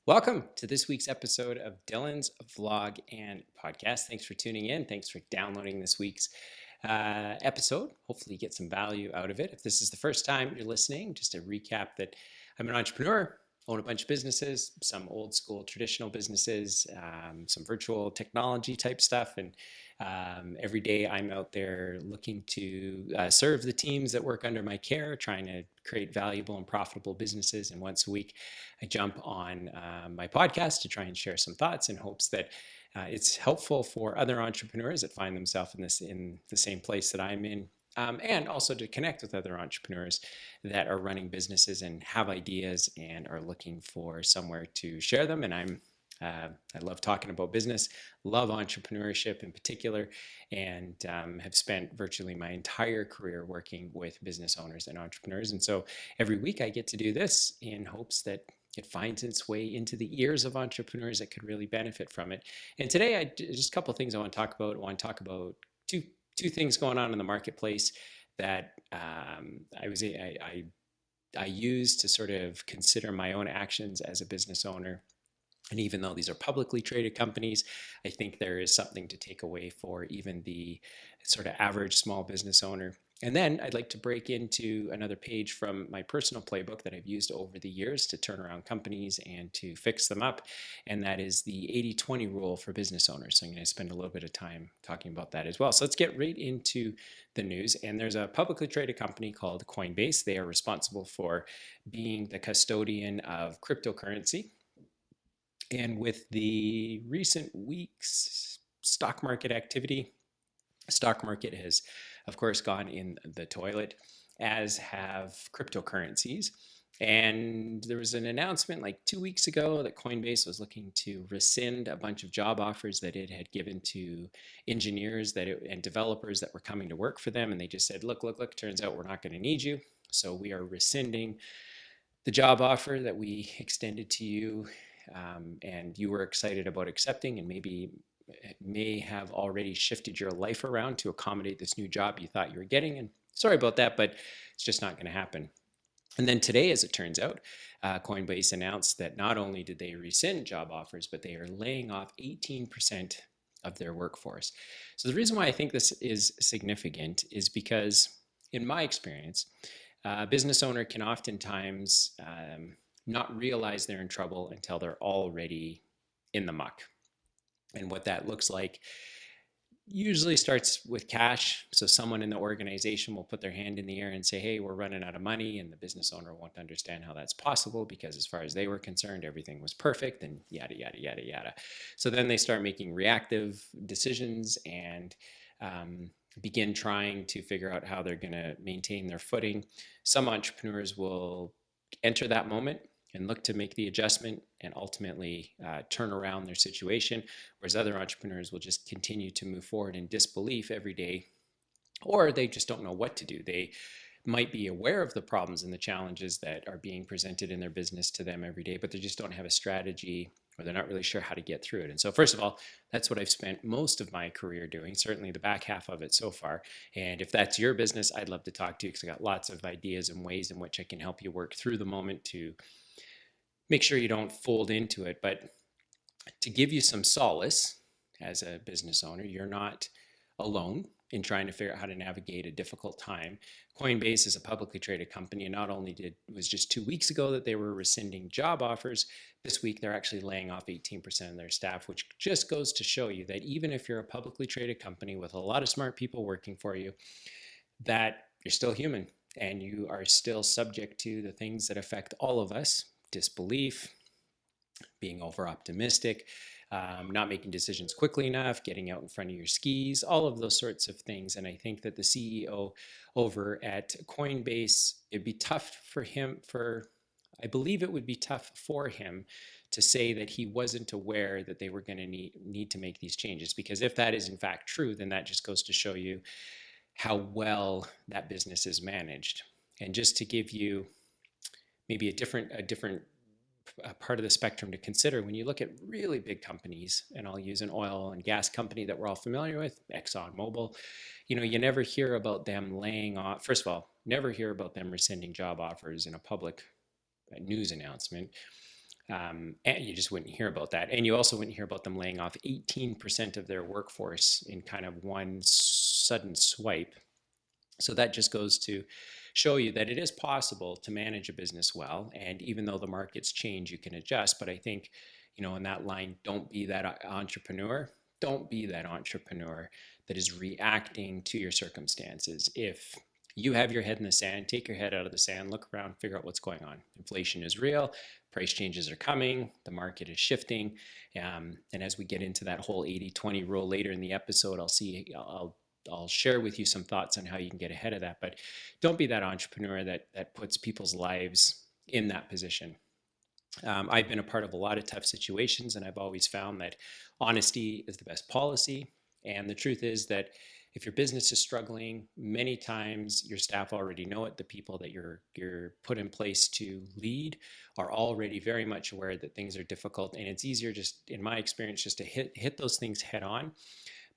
Welcome to this week's episode of Dylan's vlog and podcast. Thanks for tuning in. Thanks for downloading this week's episode. Hopefully, you get some value out of it. If this is the first time you're listening, just a recap that I'm an entrepreneur, own a bunch of businesses, some old school traditional businesses, some virtual technology type stuff. And every day I'm out there looking to serve the teams that work under my care, trying to create valuable and profitable businesses. And once a week, I jump on my podcast to try and share some thoughts in hopes that it's helpful for other entrepreneurs that find themselves in the same place that I'm in, and also to connect with other entrepreneurs that are running businesses and have ideas and are looking for somewhere to share them. And I love talking about business, love entrepreneurship in particular, and have spent virtually my entire career working with business owners and entrepreneurs. And so every week I get to do this in hopes that it finds its way into the ears of entrepreneurs that could really benefit from it. And today, just a couple of things I want to talk about. I want to talk about two things going on in the marketplace that I use to sort of consider my own actions as a business owner. And even though these are publicly traded companies, I think there is something to take away for even the sort of average small business owner. And then I'd like to break into another page from my personal playbook that I've used over the years to turn around companies and to fix them up. And that is the 80-20 rule for business owners. So I'm going to spend a little bit of time talking about that as well. So let's get right into the news. And there's a publicly traded company called Coinbase. They are responsible for being the custodian of cryptocurrency. And with the recent weeks' stock market activity, the stock market has, of course, gone in the toilet, as have cryptocurrencies. And there was an announcement like 2 weeks ago that Coinbase was looking to rescind a bunch of job offers that it had given to engineers and developers that were coming to work for them. And they just said, look, turns out we're not going to need you. So we are rescinding the job offer that we extended to you, and you were excited about accepting, and maybe may have already shifted your life around to accommodate this new job you thought you were getting. And sorry about that, but it's just not going to happen. And then today, as it turns out, Coinbase announced that not only did they rescind job offers, but they are laying off 18% of their workforce. So the reason why I think this is significant is because, in my experience, a business owner can oftentimes not realize they're in trouble until they're already in the muck. And what that looks like usually starts with cash. So someone in the organization will put their hand in the air and say, hey, we're running out of money. And the business owner won't understand how that's possible because as far as they were concerned, everything was perfect and yada, yada, yada, yada. So then they start making reactive decisions and begin trying to figure out how they're going to maintain their footing. Some entrepreneurs will enter that moment and look to make the adjustment and ultimately turn around their situation, whereas other entrepreneurs will just continue to move forward in disbelief every day, or they just don't know what to do. They might be aware of the problems and the challenges that are being presented in their business to them every day, but they just don't have a strategy, or they're not really sure how to get through it. And so first of all, that's what I've spent most of my career doing, certainly the back half of it so far. And if that's your business, I'd love to talk to you because I got lots of ideas and ways in which I can help you work through the moment to make sure you don't fold into it. But to give you some solace as a business owner, you're not alone in trying to figure out how to navigate a difficult time. Coinbase is a publicly traded company, and not only it was just 2 weeks ago that they were rescinding job offers, this week they're actually laying off 18% of their staff, which just goes to show you that even if you're a publicly traded company with a lot of smart people working for you, that you're still human and you are still subject to the things that affect all of us: disbelief, being over optimistic, not making decisions quickly enough, getting out in front of your skis, all of those sorts of things. And I think that the CEO over at Coinbase, it'd be tough for him I believe it would be tough for him to say that he wasn't aware that they were going to need to make these changes. Because if that is in fact true, then that just goes to show you how well that business is managed. And just to give you maybe a different part of the spectrum to consider, when you look at really big companies, and I'll use an oil and gas company that we're all familiar with, ExxonMobil, you never hear about them laying off. First of all, never hear about them rescinding job offers in a public news announcement. And you just wouldn't hear about that. And you also wouldn't hear about them laying off 18% of their workforce in kind of one sudden swipe. So that just goes to show you that it is possible to manage a business well. And even though the markets change, you can adjust. But I think, in that line, don't be that entrepreneur. Don't be that entrepreneur that is reacting to your circumstances. If you have your head in the sand, take your head out of the sand, look around, figure out what's going on. Inflation is real, price changes are coming, the market is shifting. And as we get into that whole 80-20 rule later in the episode, I'll share with you some thoughts on how you can get ahead of that. But don't be that entrepreneur that puts people's lives in that position. I've been a part of a lot of tough situations, and I've always found that honesty is the best policy. And the truth is that if your business is struggling, many times your staff already know it. The people that you're put in place to lead are already very much aware that things are difficult, and it's easier, just in my experience, just to hit those things head on,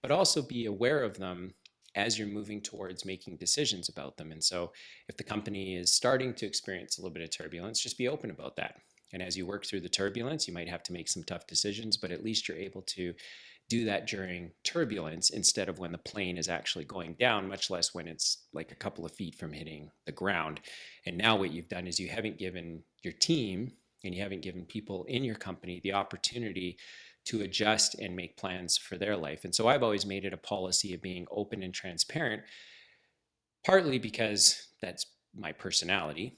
but also be aware of them as you're moving towards making decisions about them. And so if the company is starting to experience a little bit of turbulence, just be open about that. And as you work through the turbulence, you might have to make some tough decisions, but at least you're able to do that during turbulence instead of when the plane is actually going down, much less when it's like a couple of feet from hitting the ground. And now what you've done is you haven't given your team and you haven't given people in your company the opportunity to adjust and make plans for their life. And so I've always made it a policy of being open and transparent, partly because that's my personality.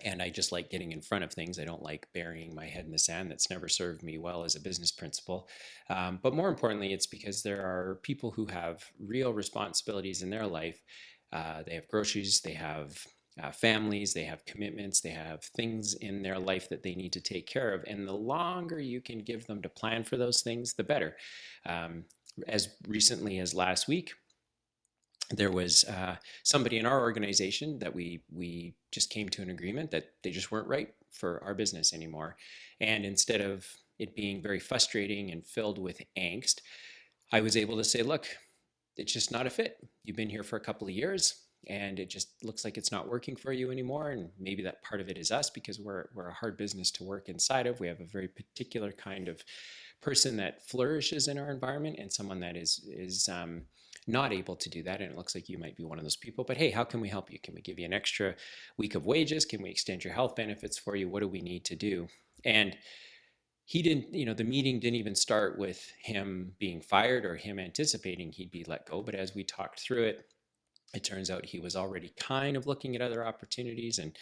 And I just like getting in front of things. I don't like burying my head in the sand. That's never served me well as a business principle. But more importantly, it's because there are people who have real responsibilities in their life. They have groceries, they have families, they have commitments, they have things in their life that they need to take care of. And the longer you can give them to plan for those things, the better. As recently as last week, there was somebody in our organization that we just came to an agreement that they just weren't right for our business anymore. And instead of it being very frustrating and filled with angst, I was able to say, look, it's just not a fit. You've been here for a couple of years and it just looks like it's not working for you anymore. And maybe that part of it is us, because we're a hard business to work inside of. We have a very particular kind of person that flourishes in our environment, and someone that is not able to do that. And it looks like you might be one of those people. But hey, how can we help you? Can we give you an extra week of wages? Can we extend your health benefits for you? What do we need to do? And he didn't, the meeting didn't even start with him being fired or him anticipating he'd be let go. But as we talked through it, it turns out he was already kind of looking at other opportunities. And,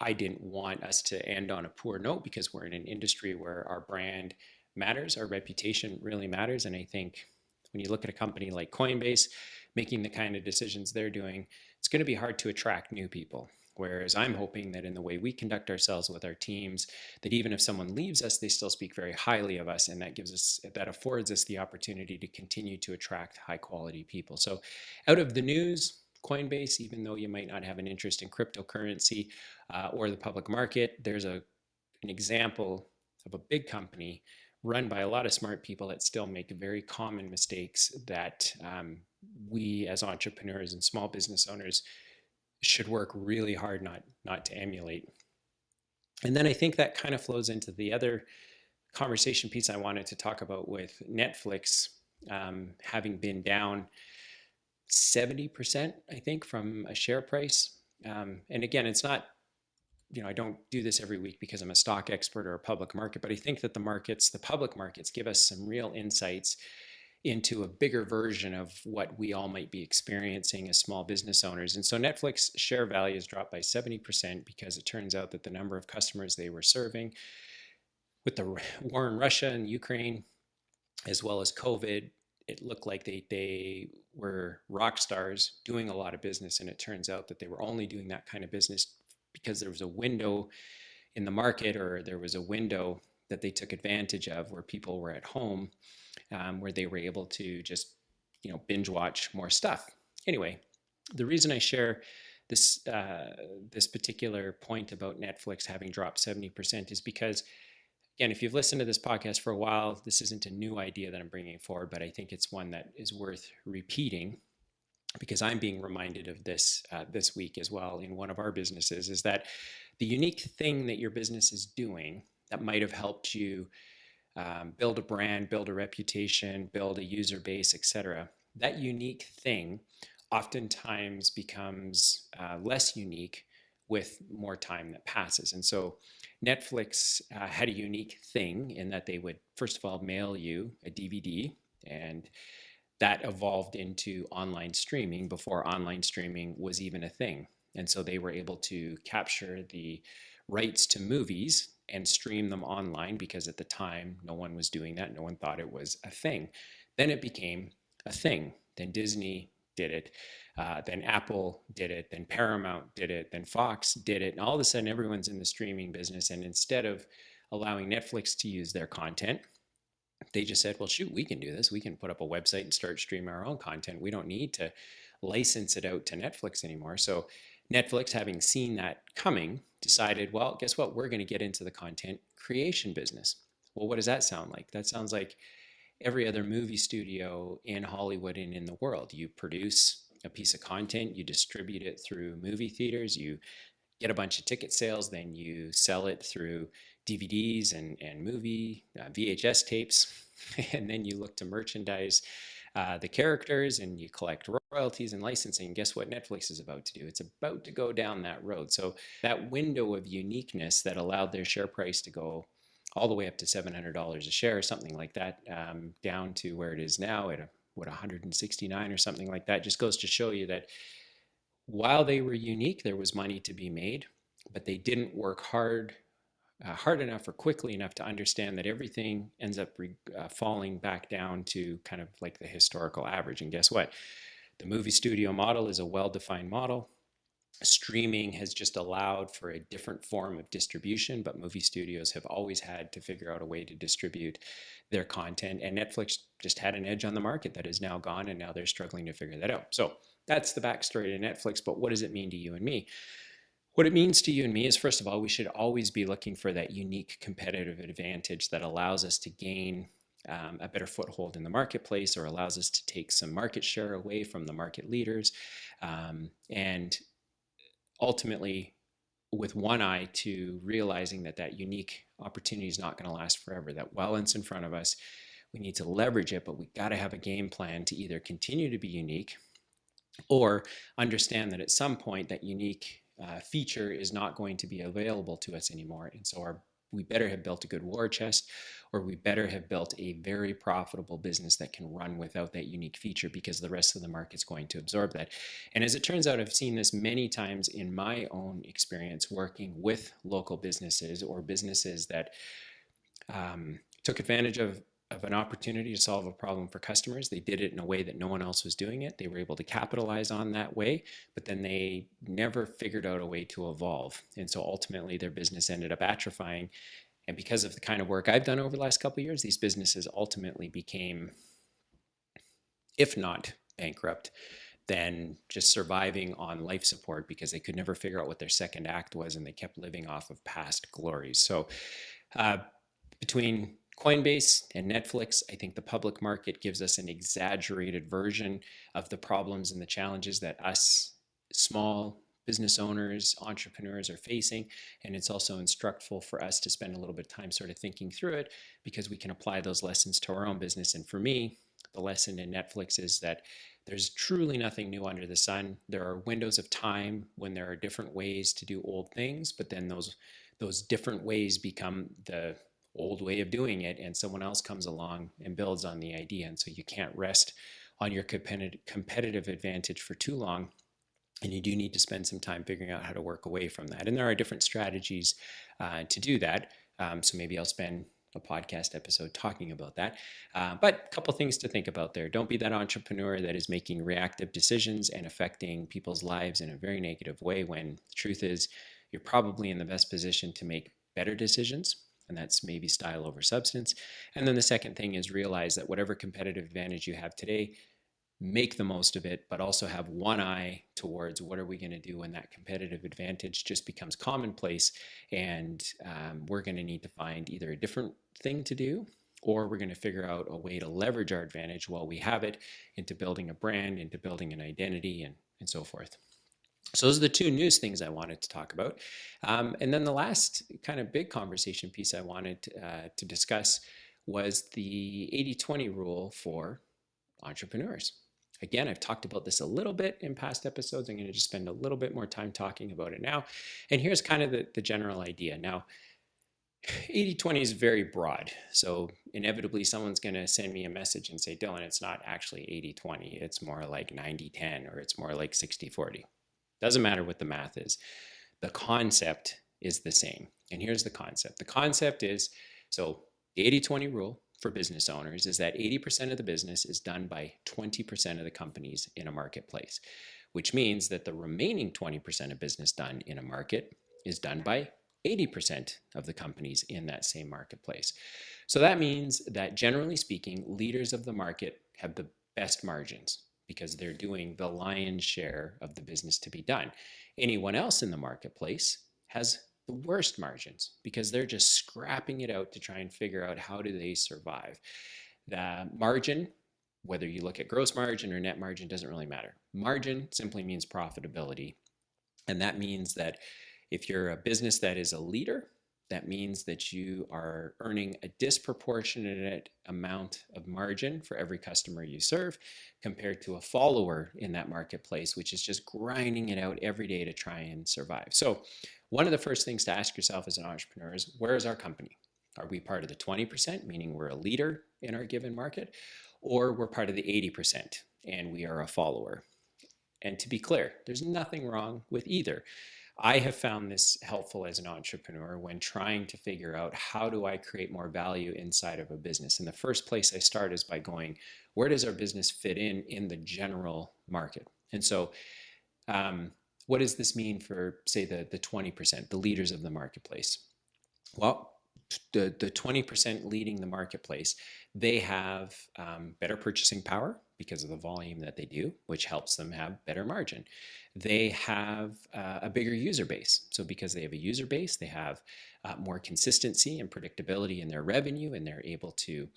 I didn't want us to end on a poor note, because we're in an industry where our brand matters, our reputation really matters. And I think when you look at a company like Coinbase making the kind of decisions they're doing, it's going to be hard to attract new people. Whereas I'm hoping that in the way we conduct ourselves with our teams, that even if someone leaves us, they still speak very highly of us, and that affords us the opportunity to continue to attract high quality people. So out of the news, Coinbase, even though you might not have an interest in cryptocurrency or the public market, there's an example of a big company run by a lot of smart people that still make very common mistakes that we as entrepreneurs and small business owners should work really hard not to emulate. And then I think that kind of flows into the other conversation piece I wanted to talk about with Netflix having been down 70%, I think, from a share price. And again, it's not, I don't do this every week because I'm a stock expert or a public market, but I think that the public markets give us some real insights into a bigger version of what we all might be experiencing as small business owners. And so Netflix share value has dropped by 70% because it turns out that the number of customers they were serving with the war in Russia and Ukraine, as well as COVID, it looked like they were rock stars doing a lot of business. And it turns out that they were only doing that kind of business because there was a window in the market, or there was a window that they took advantage of where people were at home, where they were able to just, binge watch more stuff. Anyway, the reason I share this particular point about Netflix having dropped 70% is because, again, if you've listened to this podcast for a while, this isn't a new idea that I'm bringing forward, but I think it's one that is worth repeating, because I'm being reminded of this this week as well in one of our businesses, is that the unique thing that your business is doing that might have helped you build a brand, build a reputation, build a user base, etc. That unique thing oftentimes becomes less unique with more time that passes. And so Netflix had a unique thing in that they would, first of all, mail you a DVD, and that evolved into online streaming before online streaming was even a thing. And so they were able to capture the rights to movies and stream them online because at the time no one was doing that. No one thought it was a thing. Then it became a thing. Then Disney did it. Then Apple did it. Then Paramount did it. Then Fox did it. And all of a sudden everyone's in the streaming business. And instead of allowing Netflix to use their content, they just said, well, shoot, we can do this. We can put up a website and start streaming our own content. We don't need to license it out to Netflix anymore. So Netflix, having seen that coming, decided, well, guess what? We're going to get into the content creation business. Well, what does that sound like? That sounds like every other movie studio in Hollywood and in the world. You produce a piece of content, you distribute it through movie theaters, you get a bunch of ticket sales, then you sell it through DVDs and movie VHS tapes, and then you look to merchandise the characters and you collect royalties and licensing. And guess what Netflix is about to do? It's about to go down that road. So that window of uniqueness that allowed their share price to go all the way up to $700 a share or something like that, down to where it is now at what 169 or something like that, just goes to show you that while they were unique, there was money to be made, but they didn't work hard enough or quickly enough to understand that everything ends up falling back down to kind of like the historical average. And guess what? The movie studio model is a well-defined model. Streaming has just allowed for a different form of distribution, but movie studios have always had to figure out a way to distribute their content. And Netflix just had an edge on the market that is now gone, and now they're struggling to figure that out. So that's the backstory to Netflix. But what does it mean to you and me? What it means to you and me is, first of all, we should always be looking for that unique competitive advantage that allows us to gain a better foothold in the marketplace, or allows us to take some market share away from the market leaders. And ultimately, with one eye to realizing that that unique opportunity is not going to last forever, that while it's in front of us, we need to leverage it, but we got to have a game plan to either continue to be unique or understand that at some point that unique feature is not going to be available to us anymore. And so we better have built a good war chest, or we better have built a very profitable business that can run without that unique feature, because the rest of the market's going to absorb that. And as it turns out, I've seen this many times in my own experience working with local businesses or businesses that took advantage of an opportunity to solve a problem for customers. They did it in a way that no one else was doing it. They were able to capitalize on that way, but then they never figured out a way to evolve. And so ultimately their business ended up atrophying. And because of the kind of work I've done over the last couple of years, these businesses ultimately became, if not bankrupt, then just surviving on life support, because they could never figure out what their second act was, and they kept living off of past glories. So between Coinbase and Netflix, I think the public market gives us an exaggerated version of the problems and the challenges that us small business owners, entrepreneurs are facing. And it's also instructful for us to spend a little bit of time sort of thinking through it, because we can apply those lessons to our own business. And for me, the lesson in Netflix is that there's truly nothing new under the sun. There are windows of time when there are different ways to do old things, but then those different ways become the old way of doing it, and someone else comes along and builds on the idea. And so you can't rest on your competitive advantage for too long, and you do need to spend some time figuring out how to work away from that. And there are different strategies to do that. So maybe I'll spend a podcast episode talking about that. But a couple things to think about there. Don't be that entrepreneur that is making reactive decisions and affecting people's lives in a very negative way, when the truth is you're probably in the best position to make better decisions. And that's maybe style over substance. And then the second thing is realize that whatever competitive advantage you have today, make the most of it, but also have one eye towards what are we going to do when that competitive advantage just becomes commonplace. And we're going to need to find either a different thing to do, or we're going to figure out a way to leverage our advantage while we have it into building a brand, into building an identity, and so forth. So those are the two news things I wanted to talk about. And then the last kind of big conversation piece I wanted to discuss was the 80-20 rule for entrepreneurs. Again, I've talked about this a little bit in past episodes. I'm going to just spend a little bit more time talking about it now. And here's kind of the general idea. Now, 80-20 is very broad. So inevitably someone's going to send me a message and say, Dylan, it's not actually 80-20. It's more like 90-10, or it's more like 60-40. Doesn't matter what the math is. The concept is the same. And here's the concept. The concept is, so the 80-20 rule for business owners is that 80% of the business is done by 20% of the companies in a marketplace, which means that the remaining 20% of business done in a market is done by 80% of the companies in that same marketplace. So that means that generally speaking, leaders of the market have the best margins because they're doing the lion's share of the business to be done. Anyone else in the marketplace has the worst margins because they're just scrapping it out to try and figure out how do they survive. The margin, whether you look at gross margin or net margin, doesn't really matter. Margin simply means profitability. And that means that if you're a business that is a leader, that means that you are earning a disproportionate amount of margin for every customer you serve compared to a follower in that marketplace, which is just grinding it out every day to try and survive. So one of the first things to ask yourself as an entrepreneur is, where is our company? Are we part of the 20%, meaning we're a leader in our given market, or we're part of the 80% and we are a follower? And to be clear, there's nothing wrong with either. I have found this helpful as an entrepreneur when trying to figure out how do I create more value inside of a business. And the first place I start is by going, where does our business fit in the general market? And so, what does this mean for, say, the 20%, the leaders of the marketplace? Well, the 20% leading the marketplace, they have better purchasing power because of the volume that they do, which helps them have better margin. They have a bigger user base. So because they have a user base, they have more consistency and predictability in their revenue, and they're able to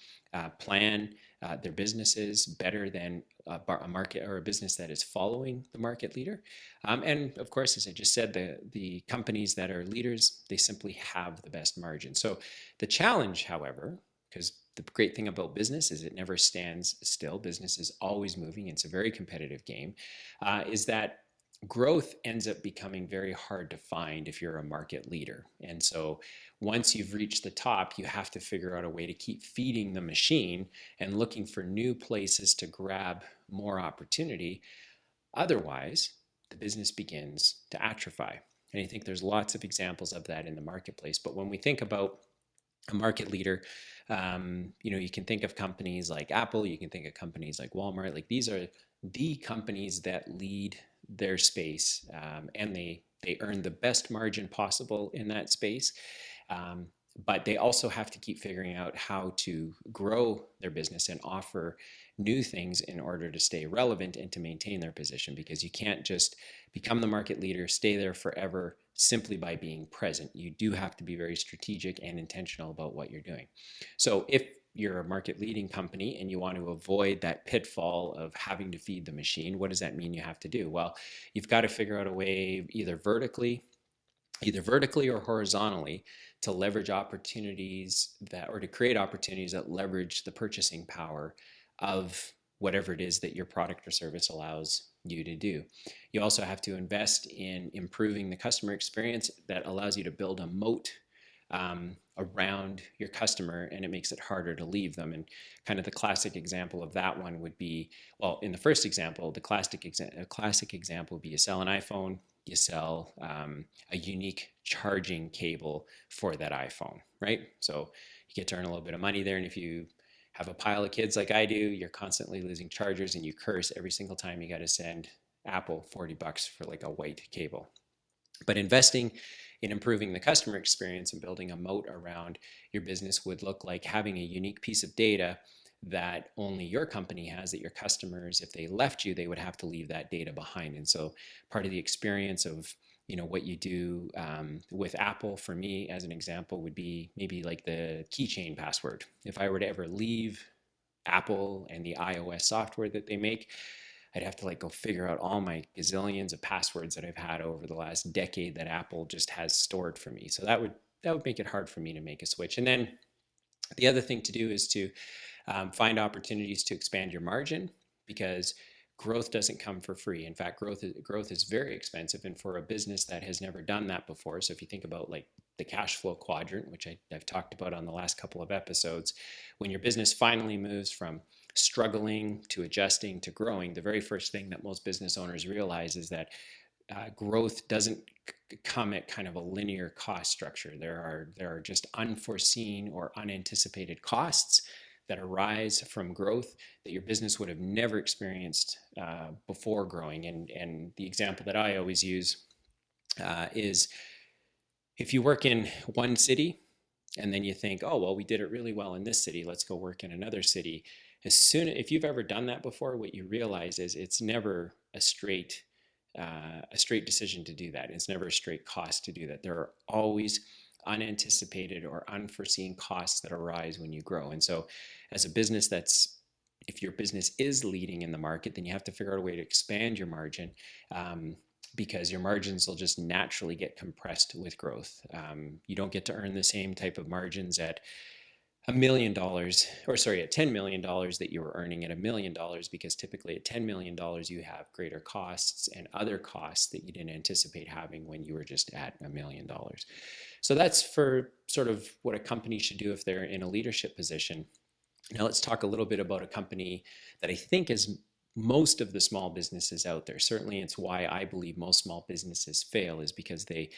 plan their businesses better than a market or a business that is following the market leader. And of course, as I just said, the companies that are leaders, they simply have the best margin. So the challenge, however, because the great thing about business is it never stands still. Business is always moving. It's a very competitive game. Is that growth ends up becoming very hard to find if you're a market leader. And so once you've reached the top, you have to figure out a way to keep feeding the machine and looking for new places to grab more opportunity. Otherwise, the business begins to atrophy. And I think there's lots of examples of that in the marketplace. But when we think about a market leader, you can think of companies like Apple, you can think of companies like Walmart. Like, these are the companies that lead their space, and they earn the best margin possible in that space. But they also have to keep figuring out how to grow their business and offer new things in order to stay relevant and to maintain their position, because you can't just become the market leader, stay there forever simply by being present. You do have to be very strategic and intentional about what you're doing. So if you're a market leading company and you want to avoid that pitfall of having to feed the machine, what does that mean you have to do? Well, you've got to figure out a way either vertically or horizontally to leverage opportunities or to create opportunities that leverage the purchasing power of whatever it is that your product or service allows you to do. You also have to invest in improving the customer experience that allows you to build a moat around your customer, and it makes it harder to leave them. And kind of the classic example of that one would be, well, in the first example, the classic example would be, you sell an iPhone, you sell a unique charging cable for that iPhone, right? So you get to earn a little bit of money there. And if you have a pile of kids like I do, you're constantly losing chargers and you curse every single time you got to send Apple $40 for like a white cable. But investing in improving the customer experience and building a moat around your business would look like having a unique piece of data that only your company has, that your customers, if they left you, they would have to leave that data behind. And so part of the experience of what you do with Apple, for me as an example, would be maybe like the keychain password. If I were to ever leave Apple and the iOS software that they make, I'd have to like go figure out all my gazillions of passwords that I've had over the last decade that Apple just has stored for me. So that would make it hard for me to make a switch. And then the other thing to do is to find opportunities to expand your margin, because growth doesn't come for free. In fact, growth is very expensive, and for a business that has never done that before. So if you think about like the cash flow quadrant, which I've talked about on the last couple of episodes, when your business finally moves from struggling to adjusting to growing, the very first thing that most business owners realize is that growth doesn't come at kind of a linear cost structure. There are just unforeseen or unanticipated costs that arise from growth that your business would have never experienced before growing. And the example that I always use is, if you work in one city and then you think, oh, well, we did it really well in this city, let's go work in another city. If you've ever done that before, what you realize is it's never a straight decision to do that. It's never a straight cost to do that. There are always unanticipated or unforeseen costs that arise when you grow. And so as a business if your business is leading in the market, then you have to figure out a way to expand your margin, because your margins will just naturally get compressed with growth. You don't get to earn the same type of margins at $1 million, or sorry, at $10 million that you were earning at $1 million, because typically at $10 million, you have greater costs and other costs that you didn't anticipate having when you were just at $1 million. So that's for sort of what a company should do if they're in a leadership position. Now let's talk a little bit about a company that I think is most of the small businesses out there. Certainly it's why I believe most small businesses fail, is because they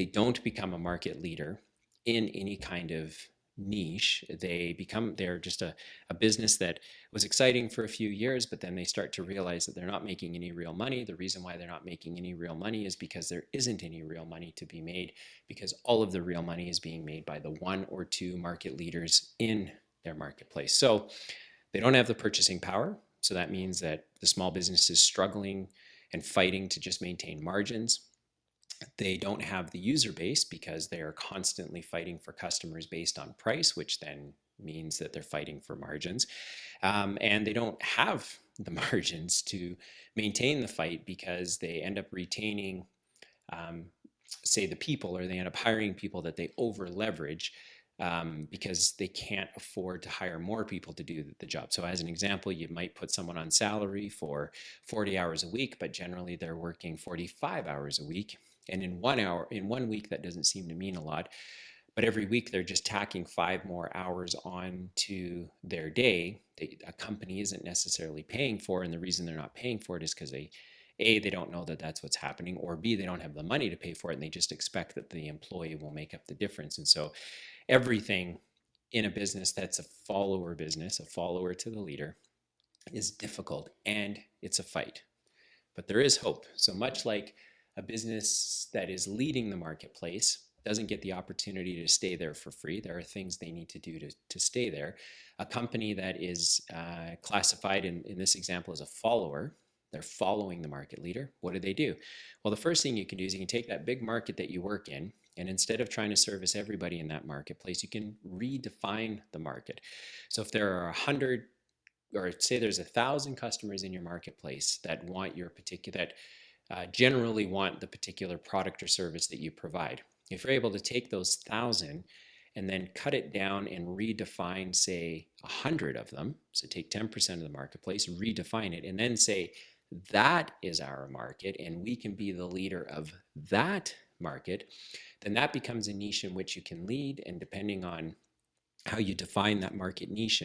don't become a market leader in any kind of niche. They're just a business that was exciting for a few years, but then they start to realize that they're not making any real money. The reason why they're not making any real money is because there isn't any real money to be made, because all of the real money is being made by the one or two market leaders in their marketplace. So they don't have the purchasing power. So that means that the small business is struggling and fighting to just maintain margins. They don't have the user base because they are constantly fighting for customers based on price, which then means that they're fighting for margins. And they don't have the margins to maintain the fight, because they end up retaining, say, the people, or they end up hiring people that they over leverage, because they can't afford to hire more people to do the job. So as an example, you might put someone on salary for 40 hours a week, but generally they're working 45 hours a week. And in 1 week, that doesn't seem to mean a lot, but every week they're just tacking 5 more hours on to their day. A company isn't necessarily paying for, and the reason they're not paying for it is because they don't know that that's what's happening, or B, they don't have the money to pay for it, and they just expect that the employee will make up the difference. And so everything in a business that's a follower business, a follower to the leader, is difficult, and it's a fight. But there is hope. So much like a business that is leading the marketplace doesn't get the opportunity to stay there for free, there are things they need to do to stay there. A company that is classified in this example as a follower, they're following the market leader. What do? Well, the first thing you can do is you can take that big market that you work in, and instead of trying to service everybody in that marketplace, you can redefine the market. So if there are 100, or say there's 1,000 customers in your marketplace that want your particular, that generally want the particular product or service that you provide. If you're able to take those 1,000 and then cut it down and redefine, say, 100 of them, so take 10% of the marketplace, redefine it, and then say, that is our market, and we can be the leader of that market, then that becomes a niche in which you can lead. And depending on how you define that market niche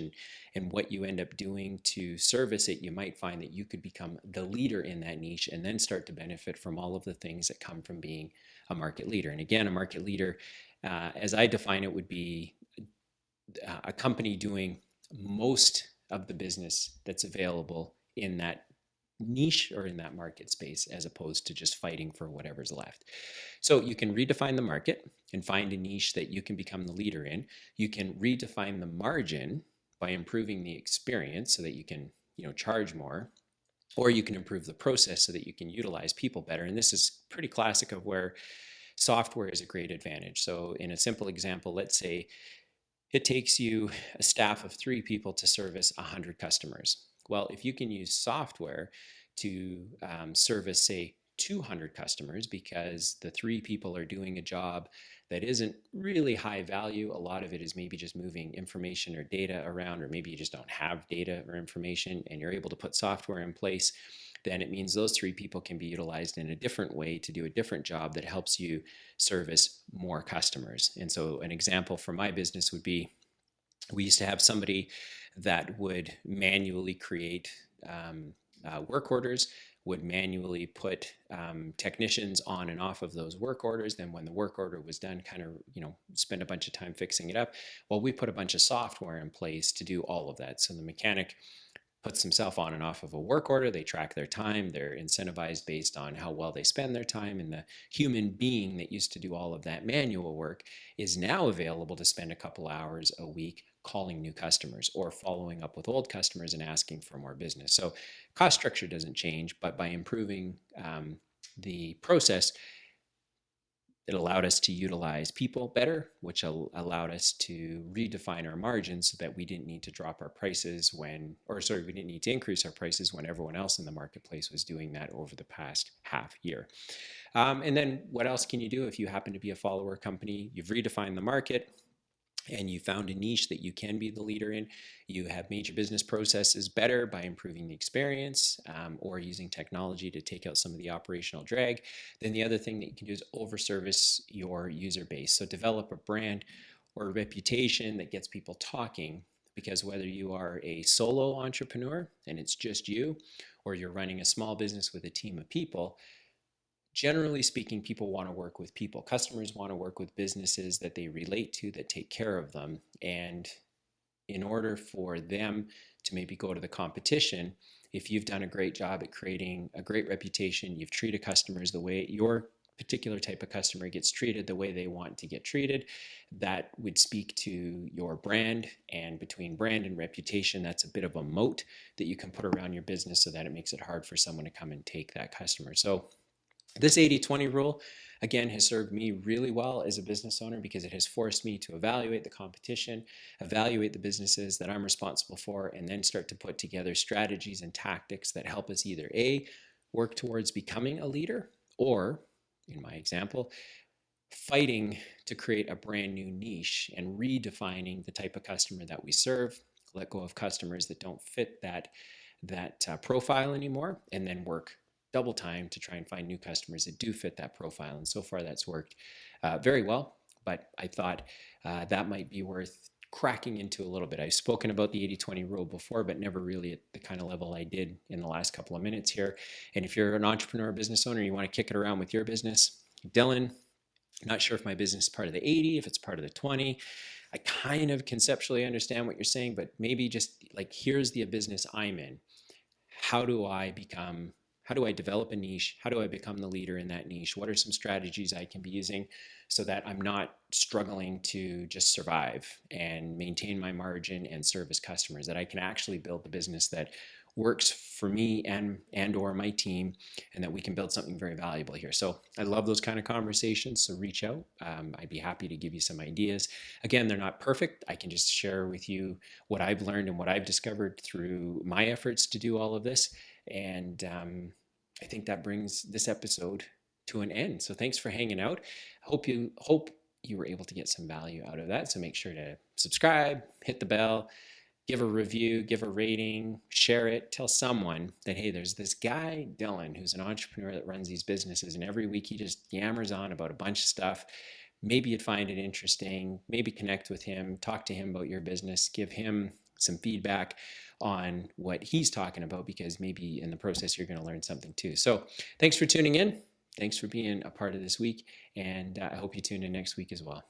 and what you end up doing to service it, you might find that you could become the leader in that niche, and then start to benefit from all of the things that come from being a market leader. And again, a market leader, as I define it, would be a company doing most of the business that's available in that niche or in that market space, as opposed to just fighting for whatever's left. So you can redefine the market and find a niche that you can become the leader in. You can redefine the margin by improving the experience so that you can, charge more, or you can improve the process so that you can utilize people better. And this is pretty classic of where software is a great advantage. So in a simple example, let's say it takes you a staff of 3 people to service 100 customers. Well, if you can use software to service, say, 200 customers because the three people are doing a job that isn't really high value. A lot of it is maybe just moving information or data around, or maybe you just don't have data or information and you're able to put software in place. Then it means those three people can be utilized in a different way to do a different job that helps you service more customers. And so, an example for my business would be, we used to have somebody that would manually create work orders, would manually put technicians on and off of those work orders. Then when the work order was done, kind of, spend a bunch of time fixing it up. Well, we put a bunch of software in place to do all of that. So the mechanic puts himself on and off of a work order. They track their time. They're incentivized based on how well they spend their time. And the human being that used to do all of that manual work is now available to spend a couple hours a week calling new customers or following up with old customers and asking for more business. So cost structure doesn't change, but by improving the process, it allowed us to utilize people better, which allowed us to redefine our margins so that we didn't need to drop our prices we didn't need to increase our prices when everyone else in the marketplace was doing that over the past half year. And then what else can you do if you happen to be a follower company? You've redefined the market and you found a niche that you can be the leader in. You have made your business processes better by improving the experience or using technology to take out some of the operational drag. Then the other thing that you can do is overservice your user base. So develop a brand or a reputation that gets people talking, because whether you are a solo entrepreneur and it's just you, or you're running a small business with a team of people, generally speaking, people want to work with people. Customers want to work with businesses that they relate to, that take care of them. And in order for them to maybe go to the competition, if you've done a great job at creating a great reputation, you've treated customers the way your particular type of customer gets treated, the way they want to get treated, that would speak to your brand. And between brand and reputation, that's a bit of a moat that you can put around your business so that it makes it hard for someone to come and take that customer. So this 80-20 rule, again, has served me really well as a business owner because it has forced me to evaluate the competition, evaluate the businesses that I'm responsible for, and then start to put together strategies and tactics that help us either A, work towards becoming a leader, or, in my example, fighting to create a brand new niche and redefining the type of customer that we serve, let go of customers that don't fit that profile anymore, and then work double time to try and find new customers that do fit that profile. And so far that's worked very well, but I thought that might be worth cracking into a little bit. I've spoken about the 80-20 rule before, but never really at the kind of level I did in the last couple of minutes here. And if you're an entrepreneur or business owner, you want to kick it around with your business, Dylan, not sure if my business is part of the 80, if it's part of the 20. I kind of conceptually understand what you're saying, but maybe just like, here's the business I'm in. How do I develop a niche? How do I become the leader in that niche? What are some strategies I can be using so that I'm not struggling to just survive and maintain my margin and service customers, that I can actually build the business that works for me and or my team, and that we can build something very valuable here. So I love those kind of conversations. So reach out. I'd be happy to give you some ideas. Again, they're not perfect. I can just share with you what I've learned and what I've discovered through my efforts to do all of this. And I think that brings this episode to an end. So thanks for hanging out. Hope you were able to get some value out of that. So make sure to subscribe, hit the bell, give a review, give a rating, share it, tell someone that, hey, there's this guy, Dylan, who's an entrepreneur that runs these businesses, and every week he just yammers on about a bunch of stuff. Maybe you'd find it interesting, maybe connect with him, talk to him about your business, give him some feedback on what he's talking about, because maybe in the process you're going to learn something too. So thanks for tuning in. Thanks for being a part of this week, and I hope you tune in next week as well.